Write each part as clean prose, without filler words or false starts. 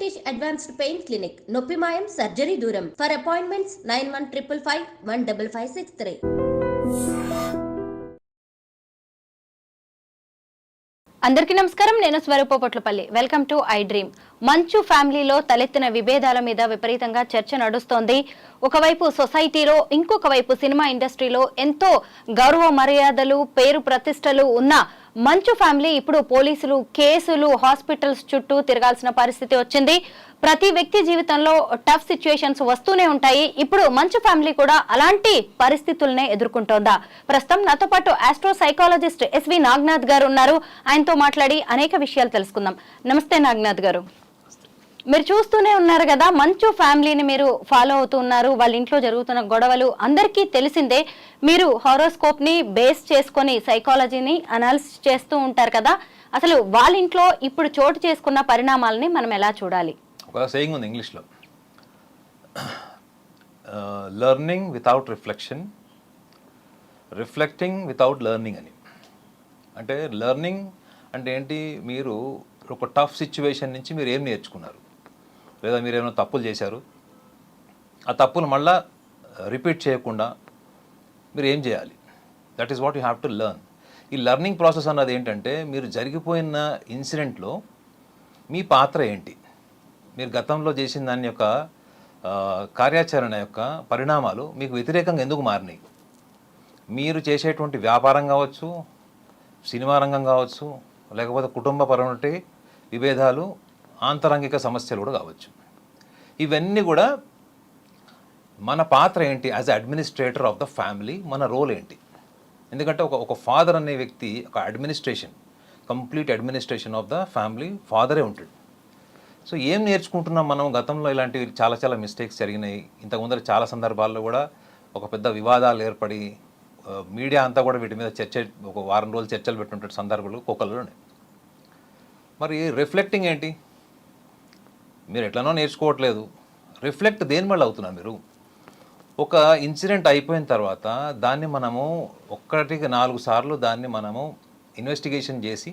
Venkatesh advanced pain clinic, నొప్పి మాయం, surgery దూరం. For appointments 9155515563. అందరికీ నమస్కారం. నేను Swaroop Potlapalli. Welcome to I dream. Manchu ఫ్యామిలీలో తలెత్తిన విభేదాల మీద విపరీతంగా చర్చ నడుస్తోంది. ఒకవైపు సొసైటీలో, ఇంకొక వైపు సినిమా ఇండస్ట్రీలో ఎంతో గౌరవ మర్యాదలు, పేరు ప్రతిష్టలు ఉన్న మంచు ఫ్యామిలీ ఇప్పుడు పోలీసులు, కేసులు, హాస్పిటల్స్ చుట్టూ తిరగాల్సిన పరిస్థితి వచ్చింది. ప్రతి వ్యక్తి జీవితంలో టఫ్ సిచ్యుయేషన్స్ వస్తూనే ఉంటాయి. ఇప్పుడు మంచు ఫ్యామిలీ కూడా అలాంటి పరిస్థితులనే ఎదుర్కొంటోందా? ప్రస్తుతం నాతో పాటు ఆస్ట్రో సైకాలజిస్ట్ ఎస్వి నాగనాథ్ గారు ఉన్నారు. ఆయనతో మాట్లాడి అనేక విషయాలు తెలుసుకుందాం. నమస్తే నాగనాథ్ గారు. మీరు చూస్తూనే ఉన్నారు కదా, మంచు ఫ్యామిలీని మీరు ఫాలో అవుతూ ఉన్నారు. వాళ్ళ ఇంట్లో జరుగుతున్న గొడవలు అందరికీ తెలిసిందే. మీరు హారోస్కోప్ ని బేస్ చేసుకొని సైకాలజీని అనాలిసిస్ చేస్తూ ఉంటారు కదా, అసలు వాళ్ళ ఇంట్లో ఇప్పుడు చోటు చేసుకున్న పరిణామాలని మనం ఎలా చూడాలి? ఒక సేయింగ్ ఉంది ఇంగ్లీష్లో, learning without reflection, reflecting without learning అని. అంటే లెర్నింగ్ అంటే ఏంటి? మీరు ఒక టఫ్ సిచ్యువేషన్ నుంచి మీరు ఏం నేర్చుకున్నారు, లేదా మీరు ఏమైనా తప్పులు చేశారు, ఆ తప్పులు మళ్ళా రిపీట్ చేయకుండా మీరు ఏం చేయాలి, that is what you have to learn. ఈ లెర్నింగ్ ప్రాసెస్ అన్నది ఏంటంటే, మీరు జరిగిపోయిన ఇన్సిడెంట్లో మీ పాత్ర ఏంటి, మీరు గతంలో చేసిన దాని యొక్క కార్యాచరణ యొక్క పరిణామాలు మీకు వ్యతిరేకంగా ఎందుకు మారినాయి. మీరు చేసేటువంటి వ్యాపారం కావచ్చు, సినిమా రంగం కావచ్చు, లేకపోతే కుటుంబపరమైన విభేదాలు, ఆంతరంగిక సమస్యలు కూడా కావచ్చు. ఇవన్నీ కూడా మన పాత్ర ఏంటి as administrator of the family, మన రోల్ ఏంటి. ఎందుకంటే ఒక ఫాదర్ అనే వ్యక్తి ఒక administration, complete administration of the family ఫాదరే ఉంటాడు. సో ఏం నేర్చుకుంటున్నాం మనం? గతంలో ఇలాంటివి చాలా మిస్టేక్స్ జరిగినాయి. ఇంతకుముందర చాలా సందర్భాల్లో కూడా ఒక పెద్ద వివాదాలు ఏర్పడి మీడియా అంతా కూడా వీటి మీద ఒక వారం రోజులు చర్చలు పెట్టుంటే సందర్భాలు కోకల్లోనే. మరి రిఫ్లెక్టింగ్ ఏంటి? మీరు ఎట్లనో నేర్చుకోవట్లేదు. రిఫ్లెక్ట్ దేని వల్ల అవుతున్నారు మీరు? ఒక ఇన్సిడెంట్ అయిపోయిన తర్వాత దాన్ని మనము 1-4 సార్లు దాన్ని మనము ఇన్వెస్టిగేషన్ చేసి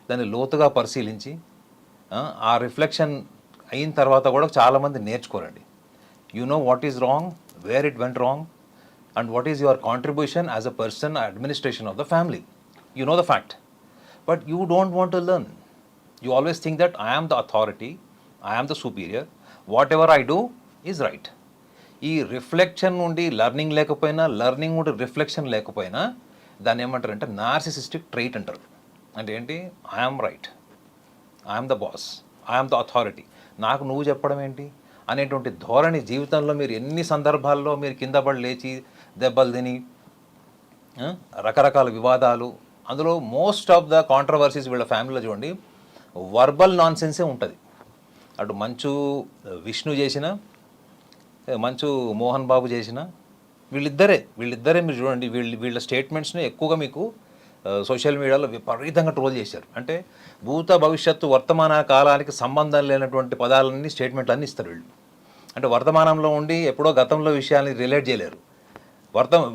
దాన్ని లోతుగా పరిశీలించి ఆ రిఫ్లెక్షన్ అయిన తర్వాత కూడా చాలామంది నేర్చుకోరండి. You know what is wrong, where it went wrong, and what is your contribution as a person administration of the family. You know the fact, but you don't want to learn. You always think that I am the authority, I am the superior, whatever I do is right. ఈ reflection నుండి learning లేకపోయినా, learning నుండి reflection లేకపోయినా దాన్ని ఏమంటారంటే narcissistic trait అంటారు. అంటే ఏంటి? I am right, I am the boss, I am the authority, నాకు నువ్వు చెప్పడం ఏంటి అనేటువంటి ధోరణి జీవితంలో మీరు ఎన్ని సందర్భాల్లో మీరు కింద పడి లేచి దెబ్బలు తిని రకరకాల వివాదాలు, అందులో మోస్ట్ ఆఫ్ ద కాంట్రవర్సీస్ వీళ్ళ ఫ్యామిలీలో చూడండి వర్బల్ నాన్ సెన్సే ఉంటుంది. అటు మంచు విష్ణు చేసిన, మంచు మోహన్ బాబు చేసిన, వీళ్ళిద్దరే మీరు చూడండి, వీళ్ళ స్టేట్మెంట్స్ని ఎక్కువగా మీకు సోషల్ మీడియాలో విపరీతంగా ట్రోల్ చేశారు. అంటే భూత భవిష్యత్తు వర్తమాన కాలానికి సంబంధం లేనటువంటి పదాలన్నీ, స్టేట్మెంట్లు అన్నీ ఇస్తారు వీళ్ళు. అంటే వర్తమానంలో ఉండి ఎప్పుడో గతంలో విషయాన్ని రిలేట్ చేయలేరు,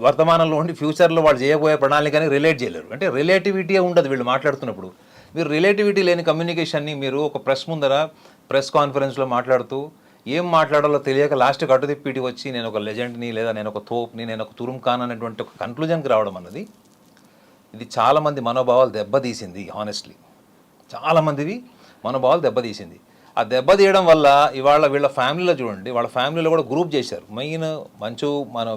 వర్తమానంలో ఉండి ఫ్యూచర్లో వాళ్ళు చేయబోయే ప్రణాళికని రిలేట్ చేయలేరు. అంటే రిలేటివిటీ ఉండదు వీళ్ళు మాట్లాడుతున్నప్పుడు. మీరు రిలేటివిటీ లేని కమ్యూనికేషన్ని మీరు ఒక ప్రెస్ ముందర ప్రెస్ కాన్ఫరెన్స్లో మాట్లాడుతూ ఏం మాట్లాడాలో తెలియక లాస్ట్కి అటు తిప్పిటి వచ్చి నేను ఒక లెజెండ్ని, లేదా నేను ఒక తోప్ని, నేను ఒక తురుం ఖాన్ అనేటువంటి ఒక కన్క్లూజన్కి రావడం అన్నది ఇది చాలామంది మనోభావాలు దెబ్బతీసింది. హానెస్ట్లీ చాలామందివి మనోభావాలు దెబ్బతీసింది. ఆ దెబ్బతీయడం వల్ల ఇవాళ వీళ్ళ ఫ్యామిలీలో చూడండి, వాళ్ళ ఫ్యామిలీలో కూడా గ్రూప్ చేశారు. మెయిన్ మంచు మన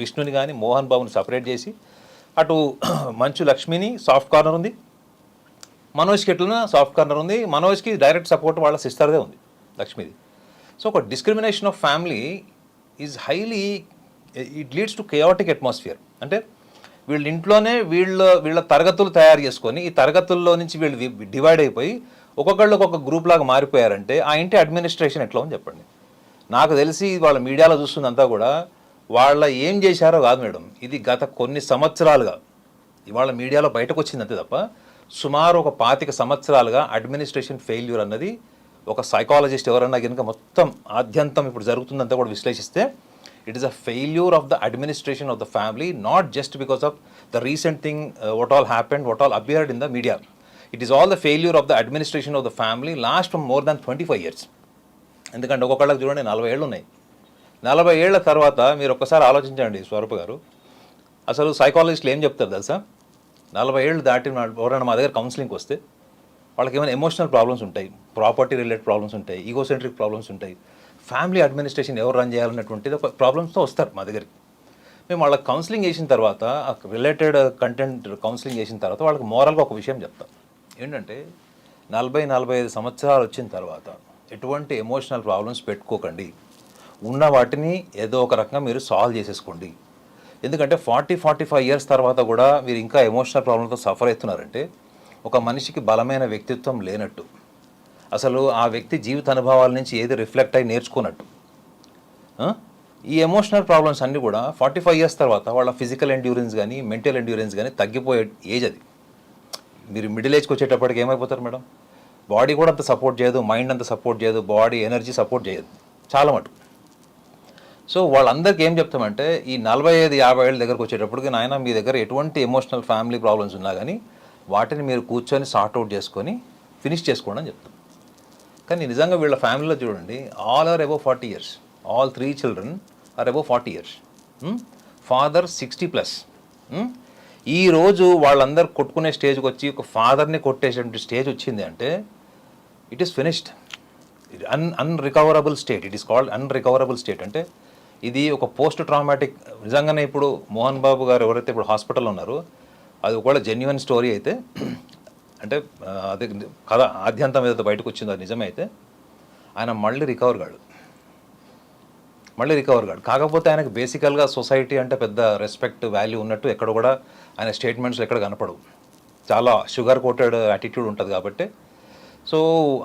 విష్ణుని కానీ మోహన్ బాబుని సపరేట్ చేసి, అటు మంచు లక్ష్మిని సాఫ్ట్ కార్నర్ ఉంది, మనోజ్కి ఎట్లన సాఫ్ట్ కార్నర్ ఉంది. మనోజ్కి డైరెక్ట్ సపోర్ట్ వాళ్ళ సిస్టర్దే ఉంది, లక్ష్మిది. సో ఒక discrimination of family is highly, it leads to chaotic atmosphere. అంటే వీళ్ళ ఇంట్లోనే వీళ్ళ తరగతులు తయారు చేసుకొని, ఈ తరగతుల్లో నుంచి వీళ్ళు డివైడ్ అయిపోయి ఒక్కొక్కళ్ళు ఒక్కొక్క గ్రూప్ లాగా మారిపోయారంటే ఆ ఇంటి అడ్మినిస్ట్రేషన్ ఎట్లా అని చెప్పండి. నాకు తెలిసి వాళ్ళ మీడియాలో చూస్తుందంతా కూడా వాళ్ళ ఏం చేశారో కాదు మేడం, ఇది గత కొన్ని సంవత్సరాలుగా ఇవాళ మీడియాలో బయటకు వచ్చింది అంతే తప్ప, సుమారు ఒక 25 సంవత్సరాలుగా అడ్మినిస్ట్రేషన్ ఫెయిల్యూర్ అన్నది ఒక సైకాలజిస్ట్ ఎవరన్నా కనుక మొత్తం ఆద్యంతం ఇప్పుడు జరుగుతుందంతా కూడా విశ్లేషిస్తే, it is a failure of the administration of the family, not just because of the recent thing what all happened, what all appeared in the media. It is all the failure of the administration of the family last for more than 25 years. ఎందుకంటే ఒక్కొక్కళ్ళకి చూడండి 40 ఏళ్ళు ఉన్నాయి. 40 ఏళ్ల తర్వాత మీరు ఒక్కసారి ఆలోచించండి స్వరూప్ గారు, అసలు సైకాలజిస్టులు ఏం చెప్తారు తెలుసా? 40 ఏళ్ళు దాటిన ఎవరైనా మా దగ్గర కౌన్సిలింగ్కి వస్తే వాళ్ళకి ఏమైనా ఎమోషనల్ ప్రాబ్లమ్స్ ఉంటాయి, ప్రాపర్టీ రిలేటెడ్ ప్రాబ్లమ్స్ ఉంటాయి, ఈగోసెంట్రిక్ ప్రాబ్లమ్స్ ఉంటాయి, ఫ్యామిలీ అడ్మినిస్ట్రేషన్ ఎవరు రన్ చేయాలన్నటువంటిది ఒక ప్రాబ్లమ్స్తో వస్తారు మా దగ్గరికి. మేము వాళ్ళకి కౌన్సిలింగ్ చేసిన తర్వాత, ఆ రిలేటెడ్ కంటెంట్ కౌన్సిలింగ్ చేసిన తర్వాత వాళ్ళకి మోరల్గా ఒక విషయం చెప్తాం. ఏంటంటే 40-45 సంవత్సరాలు వచ్చిన తర్వాత ఎటువంటి ఎమోషనల్ ప్రాబ్లమ్స్ పెట్టుకోకండి, ఉన్న వాటిని ఏదో ఒక రకంగా మీరు సాల్వ్ చేసేసుకోండి. ఎందుకంటే 40-45 ఇయర్స్ తర్వాత కూడా మీరు ఇంకా ఎమోషనల్ ప్రాబ్లంతో సఫర్ అవుతున్నారంటే ఒక మనిషికి బలమైన వ్యక్తిత్వం లేనట్టు, అసలు ఆ వ్యక్తి జీవిత అనుభవాల నుంచి ఏది రిఫ్లెక్ట్ అయ్యి నేర్చుకున్నట్టు. ఈ ఎమోషనల్ ప్రాబ్లమ్స్ అన్నీ కూడా 45 ఇయర్స్ తర్వాత వాళ్ళ ఫిజికల్ ఎండ్యూరెన్స్ కానీ మెంటల్ ఎండ్యూరెన్స్ కానీ తగ్గిపోయే ఏజ్ అది. మీరు మిడిల్ ఏజ్కి వచ్చేటప్పటికి ఏమైపోతారు మేడం? బాడీ కూడా అంత సపోర్ట్ చేయదు, మైండ్ అంత సపోర్ట్ చేయదు, బాడీ ఎనర్జీ సపోర్ట్ చేయదు చాలా మటుకు. సో వాళ్ళందరికీ ఏం చెప్తామంటే ఈ 45-50 ఏళ్ళ దగ్గరకు వచ్చేటప్పటికి నాయన మీ దగ్గర ఎటువంటి ఎమోషనల్ ఫ్యామిలీ ప్రాబ్లమ్స్ ఉన్నా కానీ వాటిని మీరు కూర్చొని సార్ట్అవుట్ చేసుకొని ఫినిష్ చేసుకోండి అని చెప్తాం. కానీ నిజంగా వీళ్ళ ఫ్యామిలీలో చూడండి, all are above 40 years, all 3 children are above 40 years, father 60+. ఈరోజు వాళ్ళందరూ కొట్టుకునే స్టేజ్కి వచ్చి ఒక ఫాదర్ని కొట్టేసేటువంటి స్టేజ్ వచ్చింది అంటే it is finished, unrecoverable state. It is called unrecoverable state. అంటే ఇది ఒక పోస్ట్ ట్రామాటిక్. నిజంగానే ఇప్పుడు మోహన్ బాబు గారు ఎవరైతే ఇప్పుడు హాస్పిటల్లో ఉన్నారో అది ఒకవేళ జెన్యున్ స్టోరీ అయితే, అంటే అదే కథ ఆద్యంతం ఏదైతే బయటకు వచ్చిందో అది నిజమే అయితే ఆయన మళ్ళీ రికవర్ కాడు. కాకపోతే ఆయనకు బేసికల్గా సొసైటీ అంటే పెద్ద రెస్పెక్ట్ వాల్యూ ఉన్నట్టు ఎక్కడ కూడా ఆయన స్టేట్మెంట్స్లో ఎక్కడ కనపడవు. చాలా షుగర్ కోటెడ్ యాటిట్యూడ్ ఉంటుంది కాబట్టి సో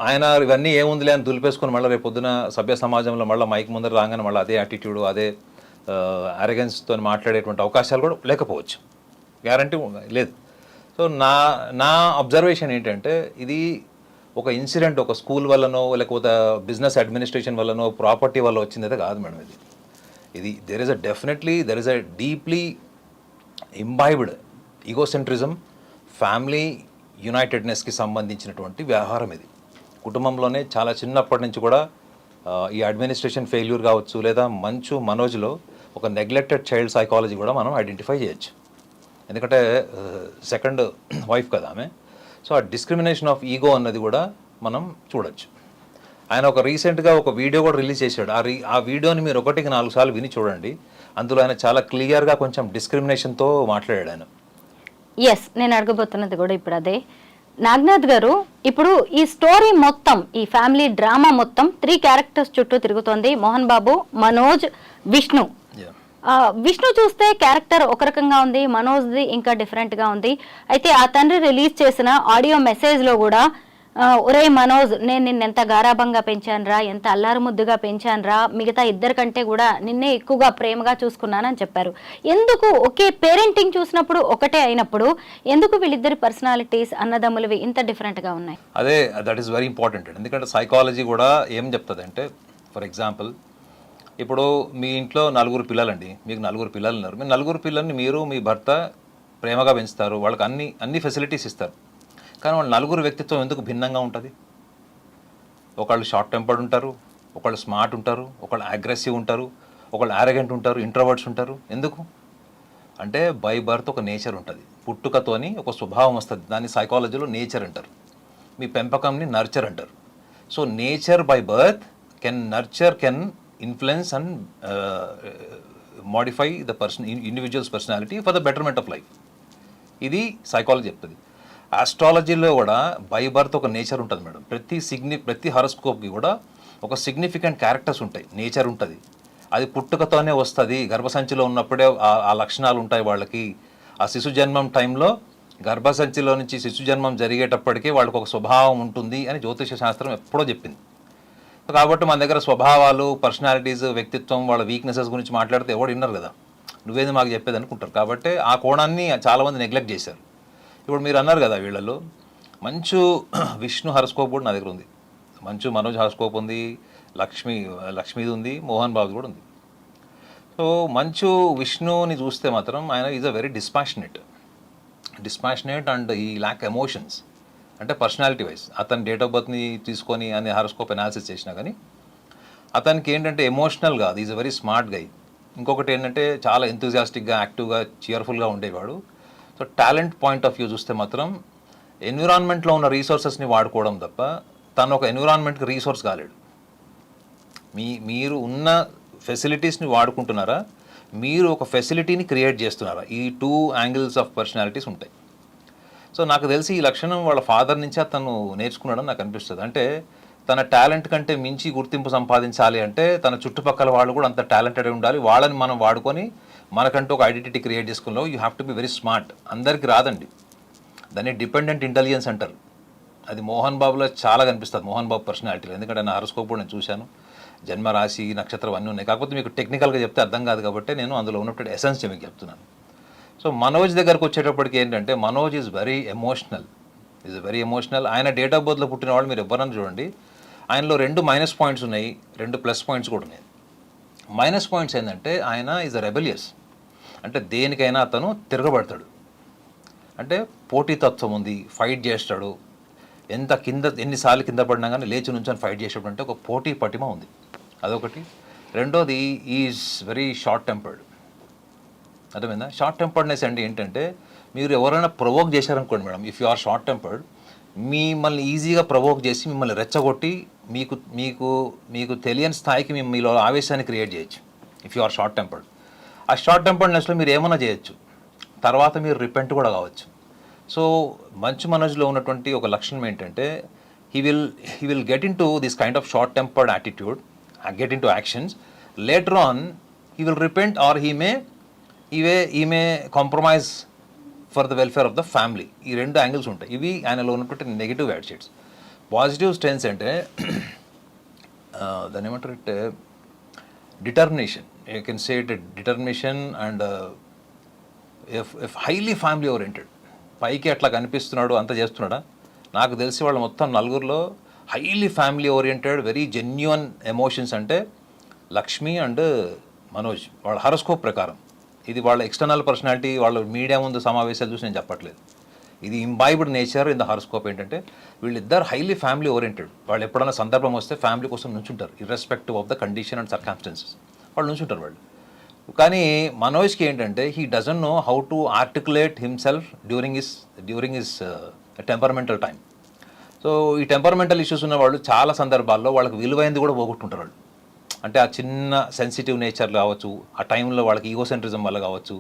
ఆయన ఇవన్నీ ఏముందిలే అని దులిపేసుకొని మళ్ళీ రేపు పొద్దున సభ్య సమాజంలో మళ్ళీ మైక్ ముందర రాగానే మళ్ళీ అదే యాటిట్యూడ్, అదే అరగెన్స్తో మాట్లాడేటువంటి అవకాశాలు కూడా లేకపోవచ్చు, గ్యారంటీ లేదు. సో నా అబ్జర్వేషన్ ఏంటంటే ఇది ఒక ఇన్సిడెంట్, ఒక స్కూల్ వల్లనో లేకపోతే బిజినెస్ అడ్మినిస్ట్రేషన్ వల్లనో ప్రాపర్టీ వల్ల వచ్చిందైతే కాదు మేడం. ఇది there is a deeply imbibed egocentrism, family యునైటెడ్నెస్కి సంబంధించినటువంటి వ్యవహారం. ఇది కుటుంబంలోనే చాలా చిన్నప్పటి నుంచి కూడా ఈ అడ్మినిస్ట్రేషన్ ఫెయిల్యూర్ కావచ్చు, లేదా మంచు మనోజ్లో ఒక నెగ్లెక్టెడ్ చైల్డ్ సైకాలజీ కూడా మనం ఐడెంటిఫై చేయొచ్చు. ఎందుకంటే సెకండ్ వైఫ్ కదా ఆమె. సో ఆ డిస్క్రిమినేషన్ ఆఫ్ ఈగో అన్నది కూడా మనం చూడొచ్చు. ఆయన ఒక రీసెంట్గా ఒక వీడియో కూడా రిలీజ్ చేశాడు. ఆ వీడియోని మీరు 1-4 సార్లు విని చూడండి. అందులో ఆయన చాలా క్లియర్గా కొంచెం డిస్క్రిమినేషన్తో మాట్లాడాడు ఆయన. ఎస్, నేను అడగబోతున్నది కూడా ఇప్పుడు అదే. నాగనాథ్ గారు, ఇప్పుడు ఈ స్టోరీ మొత్తం, ఈ ఫ్యామిలీ డ్రామా మొత్తం 3 క్యారెక్టర్స్ చుట్టూ తిరుగుతోంది. మోహన్ బాబు, మనోజ్, విష్ణు. విష్ణు చూస్తే క్యారెక్టర్ ఒక రకంగా ఉంది, మనోజ్ది ఇంకా డిఫరెంట్గా ఉంది. అయితే ఆ తండ్రి రిలీజ్ చేసిన ఆడియో మెసేజ్లో కూడా ఒరే మనోజ్, నేను నిన్ను ఎంత గారాభంగా పెంచానురా, ఎంత అల్లారు ముద్దుగా పెంచానురా, మిగతా ఇద్దరికంటే కూడా నిన్నే ఎక్కువగా ప్రేమగా చూసుకున్నానని చెప్పారు. ఎందుకు ఒకే పేరెంటింగ్ చూసినప్పుడు ఒకటే అయినప్పుడు ఎందుకు వీళ్ళిద్దరి పర్సనాలిటీస్ అన్నదమ్ములవి ఇంత డిఫరెంట్గా ఉన్నాయి? అదే, దట్ ఈస్ వెరీ ఇంపార్టెంట్. ఎందుకంటే సైకాలజీ కూడా ఏం చెప్తుంది అంటే, ఫర్ ఎగ్జాంపుల్ ఇప్పుడు మీ ఇంట్లో 4 పిల్లలండి, మీకు 4 పిల్లలు ఉన్నారు. మీ 4 పిల్లల్ని మీరు మీ భర్త ప్రేమగా పెంచుతారు, వాళ్ళకి అన్ని ఫెసిలిటీస్ ఇస్తారు. కానీ వాళ్ళ 4 వ్యక్తిత్వం ఎందుకు భిన్నంగా ఉంటుంది? ఒకళ్ళు షార్ట్ టెంపర్డ్ ఉంటారు, ఒకళ్ళు స్మార్ట్ ఉంటారు, ఒకళ్ళు అగ్రెసివ్ ఉంటారు, ఒకళ్ళు ఆరగెంట్ ఉంటారు, ఇంట్రోవర్ట్స్ ఉంటారు. ఎందుకు అంటే బై బర్త్ ఒక నేచర్ ఉంటుంది, పుట్టుకతోని ఒక స్వభావం వస్తుంది. దాన్ని సైకాలజీలో నేచర్ అంటారు. మీ పెంపకంని నర్చర్ అంటారు. So nature by birth can influence and modify the individual's personality for the betterment of life. ఇది సైకాలజీ చెప్తుంది. ఆస్ట్రాలజీలో కూడా బై బర్త్ ఒక నేచర్ ఉంటుంది మేడం. ప్రతి హారోస్కోప్కి కూడా ఒక సిగ్నిఫికెంట్ క్యారెక్టర్స్ ఉంటాయి, నేచర్ ఉంటుంది. అది పుట్టుకతోనే వస్తుంది, గర్భసంచిలో ఉన్నప్పుడే ఆ లక్షణాలు ఉంటాయి వాళ్ళకి. ఆ శిశు జన్మం టైంలో గర్భసంచిలో నుంచి శిశు జన్మం జరిగేటప్పటికీ వాళ్ళకి ఒక స్వభావం ఉంటుంది అని జ్యోతిష శాస్త్రం ఎప్పుడో చెప్పింది. కాబట్టి మన దగ్గర స్వభావాలు, పర్సనాలిటీస్, వ్యక్తిత్వం, వాళ్ళ వీక్నెసెస్ గురించి మాట్లాడితే ఎవడు విన్నారు కదా, నువ్వేది మాకు చెప్పేది అనుకుంటారు. కాబట్టి ఆ కోణాన్ని చాలామంది నెగ్లెక్ట్ చేశారు. ఇప్పుడు మీరు అన్నారు కదా, వీళ్ళలో మంచు విష్ణు హారోస్కోప్ కూడా నా దగ్గర ఉంది, మంచు మనోజ్ హారోస్కోప్ ఉంది, లక్ష్మీది ఉంది, మోహన్ బాబు కూడా ఉంది. సో మంచు విష్ణుని చూస్తే మాత్రం ఆయన is a very dispassionate and ఈ ల్యాక్ ఎమోషన్స్. అంటే పర్సనాలిటీ వైజ్ అతని డేట్ ఆఫ్ బర్త్ని తీసుకొని అని హారోస్కోప్ అనాలిసిస్ చేసినా కానీ అతనికి ఏంటంటే ఎమోషనల్ కాదు, is a very smart guy. ఇంకొకటి ఏంటంటే చాలా ఎంతూజియాస్టిక్గా, యాక్టివ్గా, చియర్ఫుల్గా ఉండేవాడు. So talent point of view చూస్తే మాత్రం ఎన్విరాన్మెంట్లో ఉన్న రీసోర్సెస్ని వాడుకోవడం తప్ప తను ఒక ఎన్విరాన్మెంట్కి రీసోర్స్ కాలేడు. మీరు ఉన్న ఫెసిలిటీస్ని వాడుకుంటున్నారా, మీరు ఒక ఫెసిలిటీని క్రియేట్ చేస్తున్నారా? ఈ 2 యాంగిల్స్ ఆఫ్ పర్సనాలిటీస్ ఉంటాయి. సో నాకు తెలిసి ఈ లక్షణం వాళ్ళ ఫాదర్ నుంచి అతను నేర్చుకున్నాడని నాకు అనిపిస్తుంది. అంటే తన టాలెంట్ కంటే మించి గుర్తింపు సంపాదించాలి అంటే తన చుట్టుపక్కల వాళ్ళు కూడా అంత టాలెంటెడ్ ఉండాలి. వాళ్ళని మనం వాడుకొని మనకంటూ ఒక ఐడెంటిటీ క్రియేట్ చేసుకున్నాం. You have to be very smart. అందరికీ రాదండి, దాన్ని డిపెండెంట్ ఇంటెలిజెన్స్ అంటారు. అది మోహన్ బాబులో చాలా కనిపిస్తుంది, మోహన్ బాబు పర్సనాలిటీలో. ఎందుకంటే నా హారోస్కోప్ కూడా నేను చూశాను, జన్మ రాశి నక్షత్రం అన్నీ ఉన్నాయి. కాకపోతే మీకు టెక్నికల్గా చెప్తే అర్థం కాదు కాబట్టి నేను అందులో ఉన్నటువంటి ఎసెన్స్ మీకు చెప్తున్నాను. సో మనోజ్ దగ్గరకు వచ్చేటప్పటికి ఏంటంటే మనోజ్ ఈజ్ వెరీ ఎమోషనల్. ఆయన డేట్ ఆఫ్ బర్త్లో పుట్టిన వాళ్ళు మీరు ఎవరన్నా చూడండి, ఆయనలో 2 మైనస్ పాయింట్స్ ఉన్నాయి, 2 ప్లస్ పాయింట్స్ కూడా ఉన్నాయి. మైనస్ పాయింట్స్ ఏంటంటే ఆయన ఈజ్ అ రెబెలియస్. అంటే దేనికైనా అతను తిరగబడతాడు. అంటే పోటీతత్వం ఉంది, ఫైట్ చేస్తాడు. ఎన్నిసార్లు కింద పడినా కానీ లేచి నుంచొని ఫైట్ చేసేటప్పుడు అంటే ఒక పోటీ పటిమ ఉంది, అదొకటి. రెండోది ఈజ్ వెరీ షార్ట్ టెంపర్డ్. అర్థమైందా? షార్ట్ టెంపర్డ్నెస్ అంటే ఏంటంటే మీరు ఎవరైనా ప్రొవోక్ చేశారనుకోండి madam, if you are short tempered, మిమ్మల్ని ఈజీగా ప్రొవోక్ చేసి మిమ్మల్ని రెచ్చగొట్టి మీకు మీకు మీకు తెలియని స్థాయికి మీలో ఆవేశాన్ని క్రియేట్ చేయొచ్చు if you are short tempered. ఆ షార్ట్ టెంపర్డ్నెస్లో మీరు ఏమైనా చేయొచ్చు, తర్వాత మీరు రిపెంట్ కూడా కావచ్చు. సో మంచు మనోజ్లో ఉన్నటువంటి ఒక లక్షణం ఏంటంటే he will get in to this kind of short tempered attitude, get in to actions. Later on he will repent or he may compromise for the welfare of the family. ఈ 2 angles ఉంటాయి. ఇవి ఆయనలో ఉన్నటువంటి negative attitudes. Positive strengths అంటే దాన్ని ఏమంటారు అంటే determination. You can say it determination and if highly family oriented. పైకి అట్లా కనిపిస్తున్నాడు, అంత చేస్తున్నాడా? నాకు తెలిసి వాళ్ళు మొత్తం 4 highly family oriented, very genuine emotions అంటే లక్ష్మి అండ్ మనోజ్. వాళ్ళ హారోస్కోప్ ప్రకారం ఇది వాళ్ళ ఎక్స్టర్నల్ పర్సనాలిటీ, వాళ్ళ మీడియా ముందు సమావేశాలు చూసి నేను చెప్పట్లేదు. ఇది imbibed nature in the horoscope. ఏంటంటే వీళ్ళిద్దరు హైలీ ఫ్యామిలీ ఓరియంటెడ్. వాళ్ళు ఎప్పుడైనా సందర్భం వస్తే ఫ్యామిలీ కోసం నుంచుంటారు, irrespective of the condition and circumstances వాళ్ళు నుంచుంటారు వాళ్ళు. కానీ మనోజ్కి ఏంటంటే he doesn't know how to articulate himself during his temperamental time. So ఈ టెంపర్మెంటల్ ఇష్యూస్ ఉన్న వాళ్ళు చాలా సందర్భాల్లో వాళ్ళకి విలువైంది కూడా పోగొట్టుంటారు వాళ్ళు. అంటే ఆ చిన్న సెన్సిటివ్ నేచర్ కావచ్చు, ఆ టైంలో వాళ్ళకి ఈగోసెంట్రిజం వల్ల కావచ్చు,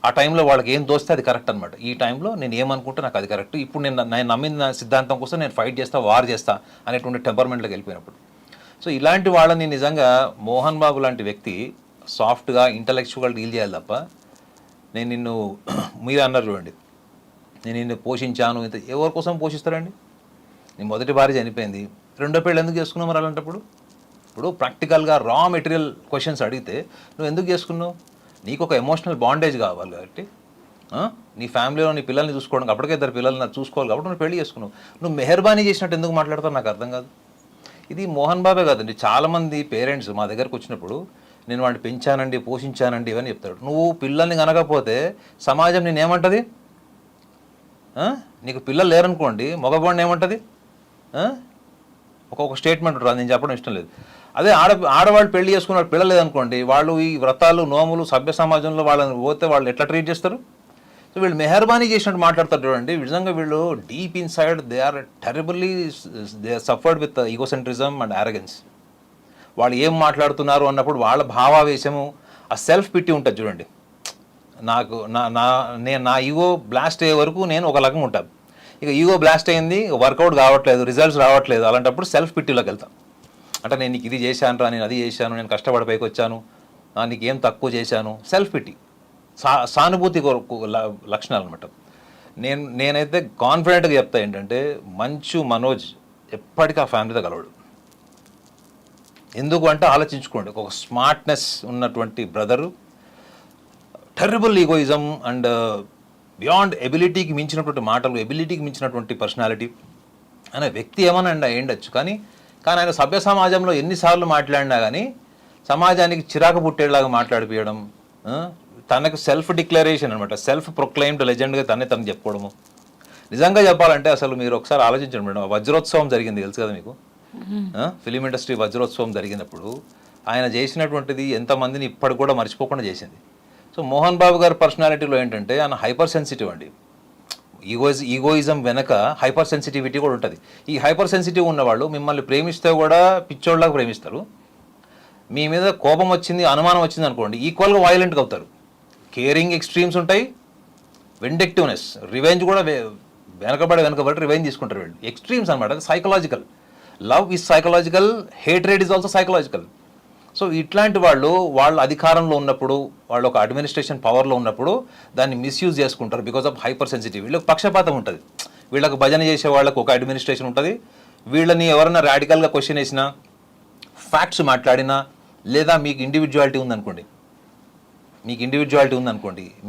ఆ టైంలో వాళ్ళకి ఏం దోస్తే అది కరెక్ట్ అనమాట. ఈ టైంలో నేను ఏమనుకుంటే నాకు అది కరెక్ట్, ఇప్పుడు నేను నమ్మిన సిద్ధాంతం కోసం నేను ఫైట్ చేస్తా, వార్ చేస్తా అనేటువంటి టెంపర్మెంట్లోకి వెళ్ళిపోయినప్పుడు. సో ఇలాంటి వాళ్ళని నిజంగా మోహన్ బాబు లాంటి వ్యక్తి సాఫ్ట్గా ఇంటలెక్చువల్ డీల్ చేయాలి తప్ప నేను నిన్ను మీరు అన్నారు చూడండి, నేను నిన్ను పోషించాను, ఇంత ఎవరి కోసం పోషిస్తారండి? నీ మొదటి భార్య చనిపోయింది, 2వ పెళ్ళి ఎందుకు చేసుకున్నావు మరి అలాంటప్పుడు? ఇప్పుడు ప్రాక్టికల్గా రా మెటీరియల్ క్వశ్చన్స్ అడిగితే నువ్వు ఎందుకు చేసుకున్నావు? నీకు ఒక ఎమోషనల్ బాండేజ్ కావాలి కాబట్టి, నీ ఫ్యామిలీలో నీ పిల్లల్ని చూసుకోవడానికి అప్పటికే 2 పిల్లల్ని చూసుకోవాలి కాబట్టి నువ్వు పెళ్లి చేసుకున్నావు. నువ్వు మెహర్బానీ చేసినట్టు ఎందుకు మాట్లాడతావు నాకు అర్థం కాదు. ఇది మోహన్ బాబే కాదండి, చాలామంది పేరెంట్స్ మా దగ్గరకు వచ్చినప్పుడు నేను వాడిని పెంచానండి, పోషించానండి ఇవన్నీ చెప్తాడు. నువ్వు పిల్లల్ని కనకపోతే సమాజం నేను ఏమంటుంది? నీకు పిల్లలు లేరనుకోండి, మగవాడిని ఏమంటుంది? ఒక్కొక్క స్టేట్మెంట్ ఉంటుంది, నేను చెప్పడం ఇష్టం లేదు. అదే ఆడవాళ్ళు పెళ్లి చేసుకున్న పిల్లలు లేదనుకోండి, వాళ్ళు ఈ వ్రతాలు నోములు సభ్య సమాజంలో వాళ్ళని పోతే వాళ్ళు ఎట్లా ట్రీట్ చేస్తారు? సో వీళ్ళు మెహర్బానీ చేసినట్టు మాట్లాడతారు చూడండి. నిజంగా వీళ్ళు deep inside they are terribly suffered with egocentrism and arrogance. వాళ్ళు ఏం మాట్లాడుతున్నారు అన్నప్పుడు వాళ్ళ భావావేశము, ఆ సెల్ఫ్ పిట్టి ఉంటుంది చూడండి. నాకు నా ఈగో బ్లాస్ట్ అయ్యే వరకు నేను ఒక రకంగా ఉంటాను. ఇక ఈగో బ్లాస్ట్ అయింది, వర్కౌట్ కావట్లేదు, రిజల్ట్స్ రావట్లేదు, అలాంటప్పుడు సెల్ఫ్ పిట్టిలోకి వెళ్తాం. అంటే నేను నీకు ఇది చేశాను రా, నేను అది చేశాను, నేను కష్టపడి పైకి వచ్చాను, నీకు ఏం తక్కువ చేశాను, సెల్ఫ్ పిట్టి, సానుభూతి లక్షణాలు అనమాట. నేనైతే కాన్ఫిడెంట్గా చెప్తా ఏంటంటే మంచు మనోజ్ ఎప్పటికీ ఆ ఫ్యామిలీతో కలవడు. ఎందుకు అంటే ఆలోచించుకోండి, ఒక స్మార్ట్నెస్ ఉన్నటువంటి brother, terrible egoism and beyond ఎబిలిటీకి మించినటువంటి మాటలు, ఎబిలిటీకి మించినటువంటి పర్సనాలిటీ అనే వ్యక్తి ఏమన్నా అయ్యుండొచ్చు. కానీ ఆయన సభ్య సమాజంలో ఎన్నిసార్లు మాట్లాడినా కానీ సమాజానికి చిరాకు పుట్టేలాగా మాట్లాడిపోయడం, తనకు సెల్ఫ్ డిక్లరేషన్ అనమాట, సెల్ఫ్ ప్రొక్లైమ్డ్ లెజెండ్గా తను చెప్పుకోవడము. నిజంగా చెప్పాలంటే అసలు మీరు ఒకసారి ఆలోచించండి మేడం, వజ్రోత్సవం జరిగింది తెలుసు కదా మీకు, ఫిలిం ఇండస్ట్రీ వజ్రోత్సవం జరిగినప్పుడు ఆయన చేసినటువంటిది ఎంతమందిని ఇప్పటికి కూడా మర్చిపోకుండా చేసింది. సో మోహన్ బాబు గారి పర్సనాలిటీలో ఏంటంటే ఆయన హైపర్ సెన్సిటివ్ అండి. ఈగోయిజం వెనక హైపర్ సెన్సిటివిటీ కూడా ఉంటుంది. ఈ హైపర్ సెన్సిటివ్ ఉన్నవాళ్ళు మిమ్మల్ని ప్రేమిస్తే కూడా పిచ్చోళ్ళలాగా ప్రేమిస్తారు. మీ మీద కోపం వచ్చింది, అనుమానం వచ్చింది అనుకోండి, ఈక్వల్గా వైలెంట్గా అవుతారు. కేరింగ్ ఎక్స్ట్రీమ్స్ ఉంటాయి, వెండెక్టివ్నెస్, రివెంజ్ కూడా వెనకబడి రివెంజ్ తీసుకుంటారు వీళ్ళు. ఎక్స్ట్రీమ్స్ అనమాట. Psychological. Love is psychological, hatred is also psychological. So ఇట్లాంటి వాళ్ళు అధికారంలో ఉన్నప్పుడు, వాళ్ళు ఒక అడ్మినిస్ట్రేషన్ పవర్లో ఉన్నప్పుడు దాన్ని మిస్యూజ్ చేసుకుంటారు బికాజ్ ఆఫ్ హైపర్ సెన్సిటివ్. వీళ్ళకి పక్షపాతం ఉంటుంది. వీళ్ళకి భజన చేసే వాళ్ళకు ఒక అడ్మినిస్ట్రేషన్ ఉంటుంది. వీళ్ళని ఎవరైనా రాడికల్గా క్వశ్చన్ వేసినా, ఫ్యాక్ట్స్ మాట్లాడినా, లేదా మీకు ఇండివిజువాలిటీ ఉందనుకోండి,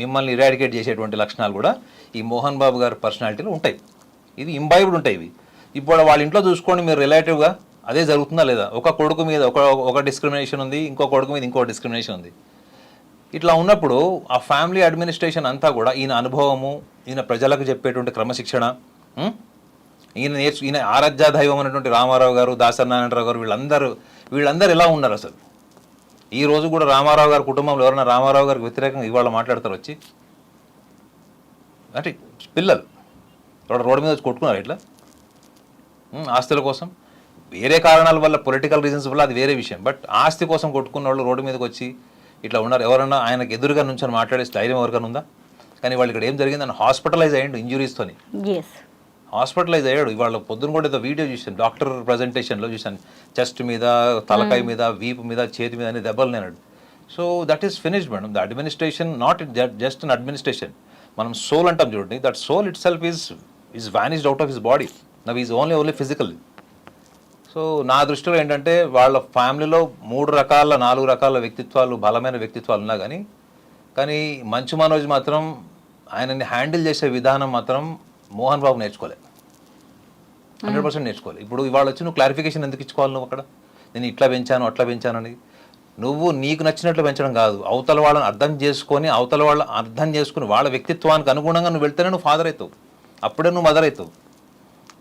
మిమ్మల్ని ఇరాడికేట్ చేసేటువంటి లక్షణాలు కూడా ఈ మోహన్ బాబు గారి పర్సనాలిటీలో ఉంటాయి. ఇది ఇంబైబ్డ్ ఉంటాయి ఇవి. ఇప్పుడు వాళ్ళ ఇంట్లో చూసుకోండి మీరు, రిలేటివ్గా అదే జరుగుతుందా లేదా? ఒక కొడుకు మీద ఒక డిస్క్రిమినేషన్ ఉంది, ఇంకో కొడుకు మీద ఇంకో డిస్క్రిమినేషన్ ఉంది. ఇట్లా ఉన్నప్పుడు ఆ ఫ్యామిలీ అడ్మినిస్ట్రేషన్ అంతా కూడా ఈయన అనుభవము, ఈయన ప్రజలకు చెప్పేటువంటి క్రమశిక్షణ, ఈయన ఆరాధ్య దైవం అనేటువంటి రామారావు గారు, దాసనారాయణరావు గారు, వీళ్ళందరూ ఎలా ఉన్నారు అసలు? ఈ రోజు కూడా రామారావు గారి కుటుంబంలో ఎవరైనా రామారావు గారికి వ్యతిరేకంగా ఇవాళ మాట్లాడతారు వచ్చి? అంటే పిల్లలు రోడ్డు మీద వచ్చి కొట్టుకున్నారు ఇట్లా ఆస్తుల కోసం. వేరే కారణాల వల్ల, పొలిటికల్ రీజన్స్ వల్ల అది వేరే విషయం. బట్ ఆస్తి కోసం కొట్టుకున్న వాళ్ళు రోడ్డు మీదకి వచ్చి ఇట్లా ఉన్నారు. ఎవరన్నా ఆయనకు ఎదురుగా నుంచి మాట్లాడే ధైర్యం ఎవరికైనా ఉందా? కానీ వాళ్ళు ఇక్కడ ఏం జరిగిందని హాస్పిటలైజ్ అయ్యాడు ఇంజురీస్తోని. హాస్పిటలైజ్ అయ్యాడు. ఇవాళ పొద్దున కూడా ఏదో వీడియో చూసాను, డాక్టర్ ప్రజెంటేషన్లో చూసాను. చెస్ట్ మీద, తలకాయ మీద, వీపు మీద, చేతి మీద అనే దెబ్బలు నేనాడు. So that is finished madam. The administration not just an administration. మనం సోల్ అంటాం చూడండి, that soul itself is vanished out of his body. Now is only physical. So నా దృష్టిలో ఏంటంటే వాళ్ళ ఫ్యామిలీలో 4 రకాల వ్యక్తిత్వాలు, బలమైన వ్యక్తిత్వాలు ఉన్నా కానీ మంచు మనోజ్ మాత్రం ఆయనని హ్యాండిల్ చేసే విధానం మాత్రం మోహన్ బాబు నేర్చుకోలేదు. 100% నేర్చుకోవాలి. ఇప్పుడు ఇవాళ వచ్చి నువ్వు క్లారిఫికేషన్ ఎందుకు ఇచ్చుకోవాలి? నువ్వు అక్కడ నేను ఇట్లా పెంచాను, అట్లా పెంచానని నువ్వు నీకు నచ్చినట్లు పెంచడం కాదు. అవతల వాళ్ళని అర్థం చేసుకుని వాళ్ళ వ్యక్తిత్వానికి అనుగుణంగా నువ్వు వెళ్తేనే నువ్వు ఫాదర్ అవుతావు. అప్పుడే నువ్వు మదర్ అవుతావు.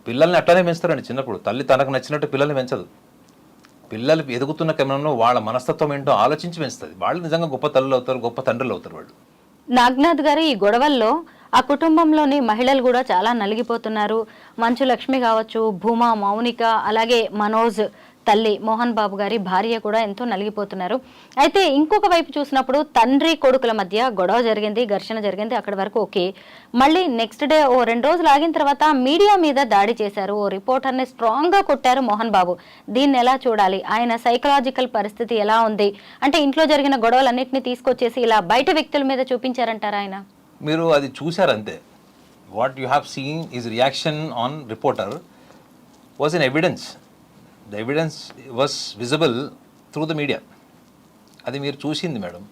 పిల్లల్ని అట్లనే పెంచుతారండి. చిన్నప్పుడు తల్లి తనకు నచ్చినట్టు పిల్లల్ని పెంచదు. పిల్లలు ఎదుగుతున్న క్రమంలో వాళ్ళ మనస్తత్వం ఏంటో ఆలోచించి పెంచుతుంది. వాళ్ళు నిజంగా గొప్ప తల్లులు అవుతారు, గొప్ప తండ్రులు అవుతారు వాళ్ళు. నాగనాథ్ గారు, ఈ గొడవల్లో ఆ కుటుంబంలోని మహిళలు కూడా చాలా నలిగిపోతున్నారు. మంచు లక్ష్మి కావచ్చు, భూమా, మౌనిక, అలాగే మనోజ్ తల్లి మోహన్ బాబు గారి భార్య కూడా ఎంతో నలిగిపోతున్నారు. అయితే ఇంకొక వైపు చూసినప్పుడు తండ్రి కొడుకుల మధ్య గొడవ జరిగింది, ఘర్షణ జరిగింది, అక్కడి వరకు ఓకే. మళ్ళీ నెక్స్ట్ డే 2 రోజులు ఆగిన తర్వాత మీడియా మీద దాడి చేశారు, ఓ రిపోర్టర్ని స్ట్రాంగ్ గా కొట్టారు మోహన్ బాబు. దీన్ని ఎలా చూడాలి? ఆయన సైకలాజికల్ పరిస్థితి ఎలా ఉంది? అంటే ఇంట్లో జరిగిన గొడవలన్నింటినీ తీసుకొచ్చేసి ఇలా బయట వ్యక్తుల మీద చూపించారంటారా ఆయన? మీరు అది చూసారంతే. What you have seen is reaction on reporter was an evidence. The evidence was visible through the media. అది మీరు చూసింది మేడం.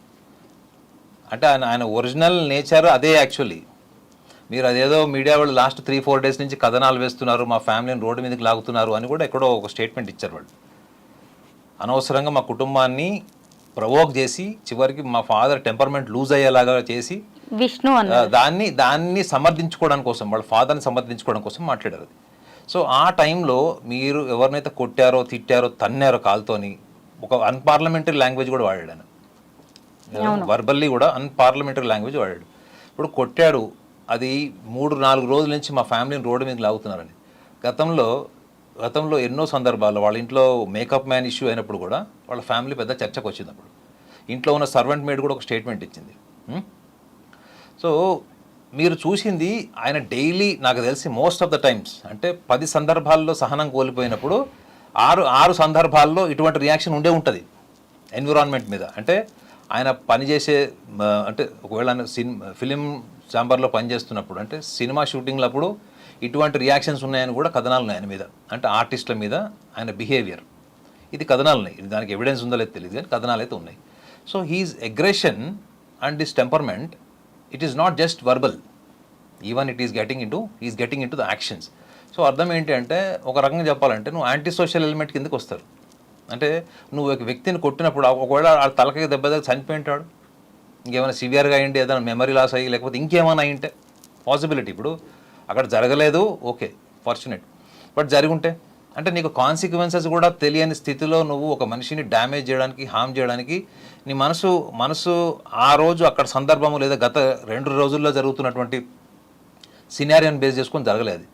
అంటే ఆయన ఒరిజినల్ నేచర్ అదే. యాక్చువల్లీ మీరు అదేదో మీడియా వాళ్ళు లాస్ట్ 3-4 డేస్ నుంచి కథనాలు వేస్తున్నారు, మా ఫ్యామిలీని రోడ్డు మీదకి లాగుతున్నారు అని కూడా ఎక్కడో ఒక స్టేట్మెంట్ ఇచ్చారు వాళ్ళు. అనవసరంగా మా కుటుంబాన్ని ప్రవోక్ చేసి చివరికి మా ఫాదర్ టెంపర్మెంట్ లూజ్ అయ్యేలాగా చేసి విష్ణు దాన్ని సమర్థించుకోవడం కోసం, వాళ్ళ ఫాదర్ని సమర్థించుకోవడం కోసం మాట్లాడారు. సో ఆ టైంలో మీరు ఎవరినైతే కొట్టారో, తిట్టారో, తన్నారో కాల్తోని, ఒక అన్పార్లమెంటరీ లాంగ్వేజ్ కూడా వాడాడు ఆయన. వర్బల్లీ కూడా అన్పార్లమెంటరీ లాంగ్వేజ్ వాడాడు. ఇప్పుడు కొట్టాడు, అది 3-4 రోజుల నుంచి మా ఫ్యామిలీని రోడ్డు మీద లాగుతున్నారని. గతంలో ఎన్నో సందర్భాల్లో వాళ్ళ ఇంట్లో మేకప్ మ్యాన్ ఇష్యూ అయినప్పుడు కూడా వాళ్ళ ఫ్యామిలీ పెద్ద చర్చకు వచ్చింది. అప్పుడు ఇంట్లో ఉన్న సర్వెంట్ మేడ్ కూడా ఒక స్టేట్మెంట్ ఇచ్చింది. సో మీరు చూసింది ఆయన డైలీ, నాకు తెలిసి మోస్ట్ ఆఫ్ ద టైమ్స్, అంటే 10 సందర్భాల్లో సహనం కోల్పోయినప్పుడు 6 సందర్భాల్లో ఇటువంటి రియాక్షన్ ఉంటుంది ఎన్విరాన్మెంట్ మీద. అంటే ఆయన పనిచేసే, అంటే ఒకవేళ ఫిలిం ఛాంబర్లో పనిచేస్తున్నప్పుడు, అంటే సినిమా షూటింగ్లప్పుడు ఇటువంటి రియాక్షన్స్ ఉన్నాయని కూడా కథనాలు ఉన్నాయి ఆయన మీద. అంటే ఆర్టిస్టుల మీద ఆయన బిహేవియర్, ఇది కథనాలు ఉన్నాయి. దానికి ఎవిడెన్స్ ఉందో లేదో తెలియదు కానీ కథనాలు అయితే ఉన్నాయి. So he's aggression and this temperament, it is not just verbal, even is getting in to the actions. So అర్థం ఏంటి అంటే, ఒక రకంగా చెప్పాలంటే నువ్వు యాంటీ సోషల్ ఎలిమెంట్ కిందకి వస్తారు. అంటే నువ్వు ఒక వ్యక్తిని కొట్టినప్పుడు, ఒకవేళ ఆ తలకాయ దెబ్బ దగ్గర చనిపోయింటాడు, ఇంకేమైనా సివియర్గా అయ్యింటే, ఏదైనా మెమరీ లాస్ అయ్యి, లేకపోతే ఇంకేమైనా అయ్యింటే పాసిబిలిటీ. ఇప్పుడు అక్కడ జరగలేదు, ఓకే, ఫార్చునేట్. బట్ జరిగి ఉంటే అంటే నీకు కాన్సిక్వెన్సెస్ కూడా తెలియని స్థితిలో నువ్వు ఒక మనిషిని డ్యామేజ్ చేయడానికి, హామ్ చేయడానికి నీ మనసు ఆ రోజు అక్కడ సందర్భము లేదా గత 2 రోజుల్లో జరుగుతున్నటువంటి సినారియోని బేస్ చేసుకొని జరగలేదు.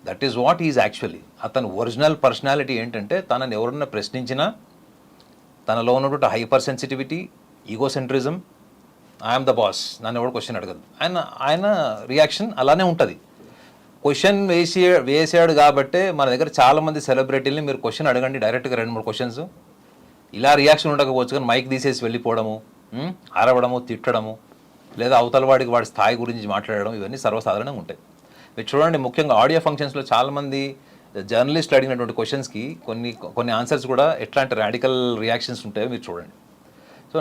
That is what is actually. అతను ఒరిజినల్ పర్సనాలిటీ ఏంటంటే తనని ఎవరన్నా ప్రశ్నించినా తనలో ఉన్నటువంటి hyper sensitivity, egocentrism, I'm the boss, నన్ను ఎవరు క్వశ్చన్ అడగదు, ఆయన రియాక్షన్ అలానే ఉంటుంది. క్వశ్చన్ వేసాడు కాబట్టే మన దగ్గర చాలామంది సెలబ్రిటీలని మీరు క్వశ్చన్ అడగండి డైరెక్ట్గా 2-3 క్వశ్చన్స్, ఇలా రియాక్షన్ ఉండకపోవచ్చు కానీ మైక్ తీసేసి వెళ్ళిపోవడము, అరవడము, తిట్టడము, లేదా అవతల వాడికి వాడి స్థాయి గురించి మాట్లాడడం, ఇవన్నీ సర్వసాధారణంగా ఉంటాయి. మీరు చూడండి, ముఖ్యంగా ఆడియో ఫంక్షన్స్లో చాలామంది జర్నలిస్టులు అడిగినటువంటి క్వశ్చన్స్కి కొన్ని ఆన్సర్స్ కూడా ఎట్లాంటి రాడికల్ రియాక్షన్స్ ఉంటాయో మీరు చూడండి. సో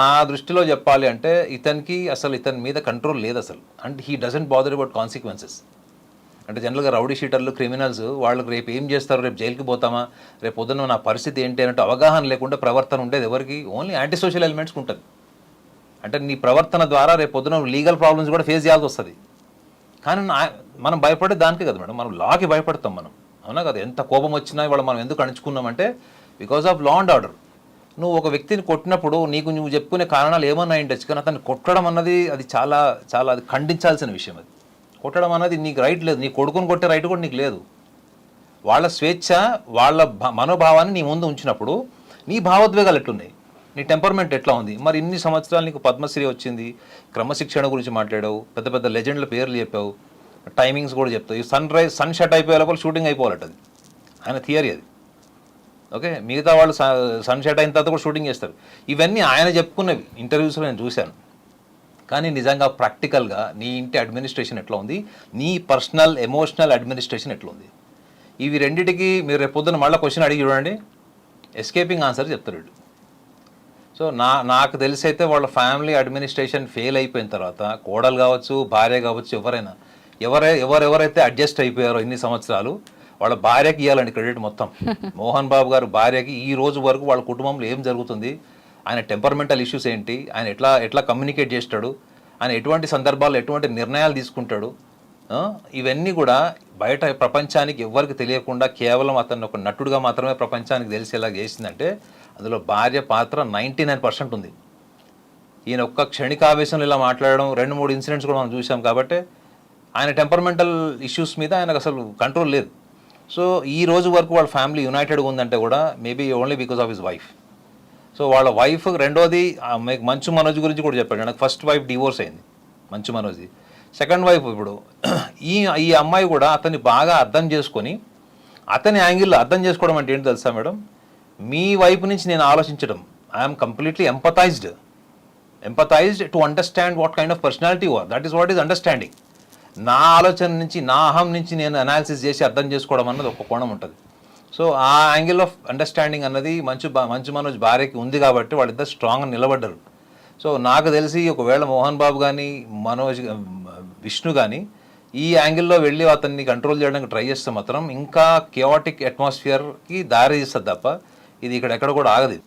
నా దృష్టిలో చెప్పాలి అంటే ఇతని మీద కంట్రోల్ లేదు అసలు. And he doesn't bother about consequences. అంటే జనరల్గా రౌడీ షీటర్లు, క్రిమినల్స్ వాళ్ళకి రేపు ఏం చేస్తారు, రేపు జైలుకి పోతామా, రేపు పొద్దున్న నా పరిస్థితి ఏంటి అన్నట్టు అవగాహన లేకుండా ప్రవర్తన ఉండేది ఎవరికి, ఓన్లీ యాంటీ సోషల్ ఎలిమెంట్స్కి ఉంటుంది. అంటే నీ ప్రవర్తన ద్వారా రేపు పొద్దున లీగల్ ప్రాబ్లమ్స్ కూడా ఫేస్ చేయాల్సి వస్తుంది. కానీ మనం భయపడే దానికే కదా మేడం, మనం లాకి భయపడతాం మనం, అవునా కదా. ఎంత కోపం వచ్చినా ఇవాళ మనం ఎందుకు అణుచుకున్నామంటే because of law and order. నువ్వు ఒక వ్యక్తిని కొట్టినప్పుడు నువ్వు చెప్పుకునే కారణాలు ఏమన్నా ఉండొచ్చు, కానీ అతన్ని కొట్టడం అన్నది అది చాలా చాలా అది ఖండించాల్సిన విషయం. అది కొట్టడం అన్నది నీకు రైట్ లేదు, నీ కొడుకుని కొట్టే రైట్ కూడా నీకు లేదు. వాళ్ళ స్వేచ్ఛ, వాళ్ళ మనోభావాన్ని నీ ముందు ఉంచినప్పుడు నీ భావోద్వేగాలు ఎట్లున్నాయి, నీ టెంపర్మెంట్ ఎట్లా ఉంది. మరి ఇన్ని సంవత్సరాలు నీకు పద్మశ్రీ వచ్చింది, క్రమశిక్షణ గురించి మాట్లాడావు, పెద్ద పెద్ద లెజెండ్ల పేర్లు చెప్పావు, టైమింగ్స్ కూడా చెప్తావు. సన్ షట్ అయిపోయే లోపల షూటింగ్ అయిపోవాలట, అది ఆయన థియరీ అది. ఓకే, మిగతా వాళ్ళు సన్ షట్ అయిన తర్వాత కూడా షూటింగ్ చేస్తారు. ఇవన్నీ ఆయన చెప్పుకున్నవి ఇంటర్వ్యూస్లో నేను చూశాను. కానీ నిజంగా ప్రాక్టికల్గా నీ ఇంటి అడ్మినిస్ట్రేషన్ ఎట్లా ఉంది, నీ పర్సనల్ ఎమోషనల్ అడ్మినిస్ట్రేషన్ ఎట్లా ఉంది, ఇవి రెండింటికి మీరు రేపు పొద్దున్న మళ్ళీ క్వశ్చన్ అడిగి చూడండి, ఎస్కేపింగ్ ఆన్సర్ చెప్తారు వీళ్ళు. సో నాకు తెలిసి అయితే వాళ్ళ ఫ్యామిలీ అడ్మినిస్ట్రేషన్ ఫెయిల్ అయిపోయిన తర్వాత కోడలు కావచ్చు, భార్య కావచ్చు, ఎవరైతే అడ్జస్ట్ అయిపోయారో ఇన్ని సంవత్సరాలు వాళ్ళ భార్యకి ఇవ్వాలండి క్రెడిట్ మొత్తం. మోహన్ బాబు గారు భార్యకి ఈ రోజు వరకు వాళ్ళ కుటుంబంలో ఏం జరుగుతుంది, ఆయన టెంపర్మెంటల్ ఇష్యూస్ ఏంటి, ఆయన ఎట్లా కమ్యూనికేట్ చేస్తాడు, ఆయన ఎటువంటి సందర్భాల్లో ఎటువంటి నిర్ణయాలు తీసుకుంటాడు, ఇవన్నీ కూడా బయట ప్రపంచానికి ఎవరికి తెలియకుండా కేవలం అతను ఒక నటుడుగా మాత్రమే ప్రపంచానికి తెలిసేలా చేసిందంటే అందులో భార్య పాత్ర 99% ఉంది. ఈయన ఒక్క క్షణికావేశంలో ఇలా మాట్లాడడం, 2-3 ఇన్సిడెంట్స్ కూడా మనం చూసాం. కాబట్టి ఆయన టెంపర్మెంటల్ ఇష్యూస్ మీద ఆయనకు అసలు కంట్రోల్ లేదు. సో ఈ రోజు వరకు వాళ్ళ ఫ్యామిలీ యునైటెడ్గా ఉందంటే కూడా maybe only because of his wife. So వాళ్ళ వైఫ్, రెండోది మంచు మనోజ్ గురించి కూడా చెప్పాడు, నాకు ఫస్ట్ వైఫ్ డివోర్స్ అయింది మంచు మనోజ్ది. సెకండ్ వైఫ్ ఇప్పుడు ఈ అమ్మాయి కూడా అతన్ని బాగా అర్థం చేసుకొని అతని యాంగిల్లో అర్థం చేసుకోవడం అంటే ఏంటి తెలుసా మేడం, మీ వైపు నుంచి నేను ఆలోచించడం, I'm completely empathized to understand what kind of personality you are, that is what is understanding. నా ఆలోచన నుంచి, నా అహం నుంచి నేను అనాలిసిస్ చేసి అర్థం చేసుకోవడం అన్నది ఒక కోణం ఉంటుంది. సో ఆ యాంగిల్ ఆఫ్ అండర్స్టాండింగ్ అన్నది మంచు మనోజ్ భార్యకి ఉంది కాబట్టి వాళ్ళిద్దరు స్ట్రాంగ్గా నిలబడ్డారు. సో నాకు తెలిసి ఒకవేళ మోహన్ బాబు కానీ విష్ణు కానీ ఈ యాంగిల్లో వెళ్ళి అతన్ని కంట్రోల్ చేయడానికి ట్రై చేస్తే మాత్రం ఇంకా కెయాటిక్ అట్మాస్ఫియర్కి దారి తీస్తుంది తప్ప ఇది ఇక్కడ ఎక్కడ కూడా ఆగదు.